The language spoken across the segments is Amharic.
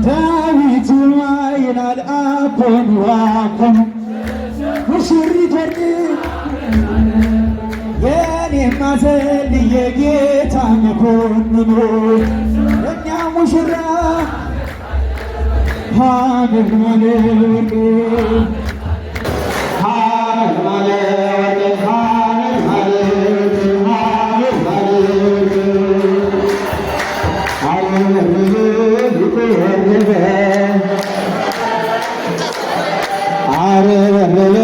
ዳዊት ይላል አኮን ዋኮን ሙሽሪት ወርቅ የኔማ ዘል የጌታ መኮንኑ እኛ ሙሽራ ሀገር ማለወርቅ ሀገር ማለወርቅ ሀገር ማለወርቅ ሀገር ማለወርቅ አረበረበ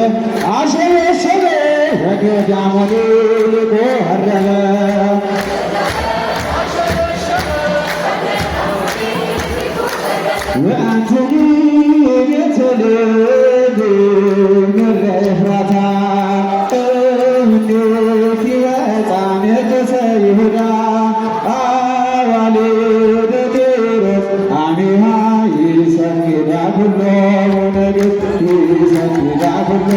አሸበሸበ ወገዳሞኔ ቆረበ ወአንተኒ ቤተልሔም ምድረ ኤፍራታ እንዴት ይወጣ ነገሠ ይሁዳ አዋልደ ቴሮስ አሜሃ ይሰግዳ ኩሎ ነገሥት ይሰግዳ ኩሎ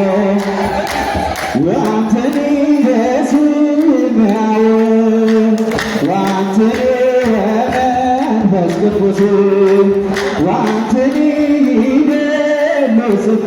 ወአንተኒ በስምያው ወአንተኒ በመንፈስ ቅዱስ ወአንተኒ በመውስፋ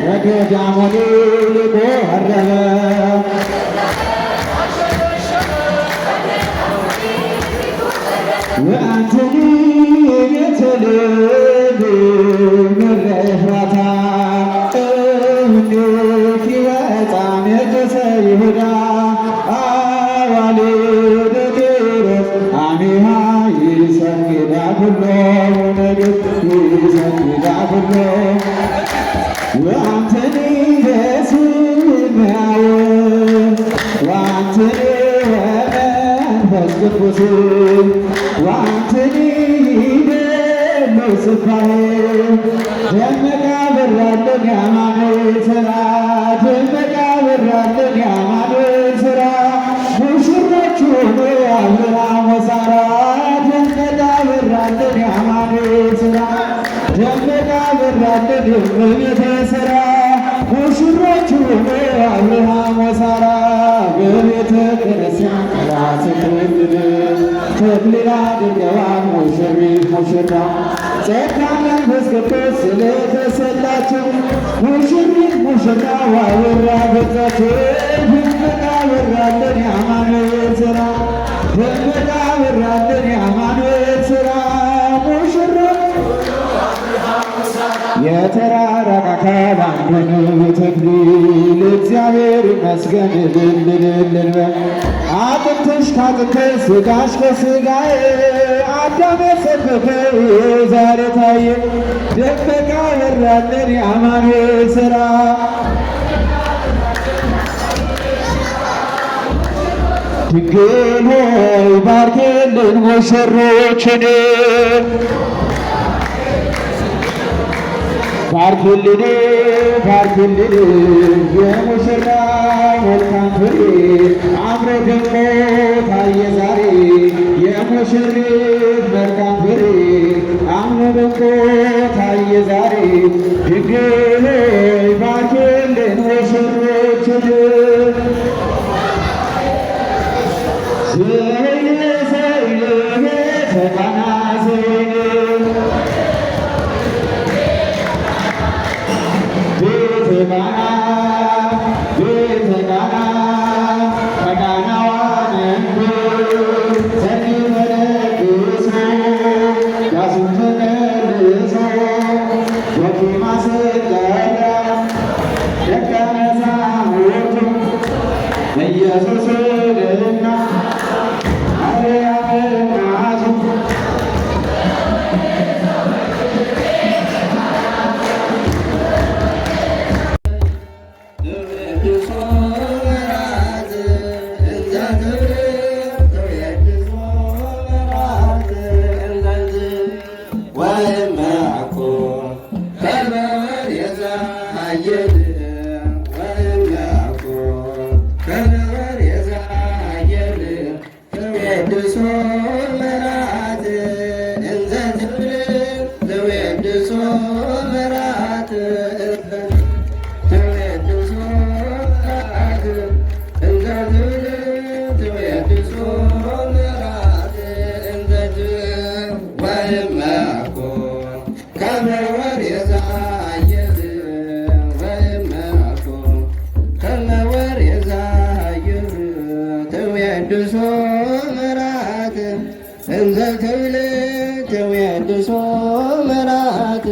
ወገዳሞኔ ቆረበ ወአንተኒ ቤተልሔም ምድረ ኤፍራታ እንዴት ይወጣ ነገሠ ይሁዳ አዋልደ ቴሮስ አሜሃ ይሰግዳ ኩሎ ነገሥት ይሰግዳ ኩሎ ወአንተኒ በስምያው ወአንተኒ በመንፈስ ቅዱስ ወአንተኒ በመውስፋ ደመቀ በራልን የአማኑኤል ሥራ ደመቀ በራልን የአማኑኤል ሥራ ሙሽሮቹ አብርሃም ወሳራ ደመቀ በራልን የአማኑኤል ሥራ ደመቀ በራልን የእመቤቴ ሥራ ሙሽሮቹ አብርሃም ወሳራ በቤተ ክርስቲያን ጠላት ስትወልድ ተክሊል አድርገዋል ሙሽሪት ሙሽራ ጸጋ መንፈስ ቅዱስ ስለተሰጣቸው ሙሽሪት ሙሽራው አበራ በዛቸው ደመቀ በራልን የአማኑኤል ሥራ ደመቀ በራልን የአማኑኤል ሥራ የተራራቀ አካል አንድ ነው ተክሊል እግዚአብሔር ይመስገን እልል አጥንትሽ ከአጥንቴ ሥጋሽ ከሥጋዬ አዳም የሰበከው ዛሬ ታየ ደመቀ በራልን የአማኑኤል ሥራ ድንግል ሆይ ባርኪልን ሙሽሮችን ባርኪልን ባርኪልን የሙሽራ መልካም ፍሬ አምሮ ደምቆ ታየ ዛሬ የሙሽሪት መልካም ፍሬ አምሮ ደምቆ ታየ ዛሬ ድንግል ሆይ ባርኪልን ሙሽሮችን ዘይነ ዘይነ ቤተቃና ዘይነ ቤተቃና ቤተቃና ከቃናዋን እንዱ ዘሚመለክሶ ያሱን ተመልሶ በፊማ ስጠራ ደቀ መዛሙርቱ ኢየሱስንና እንዘ ተብለ ተወድሶ መራት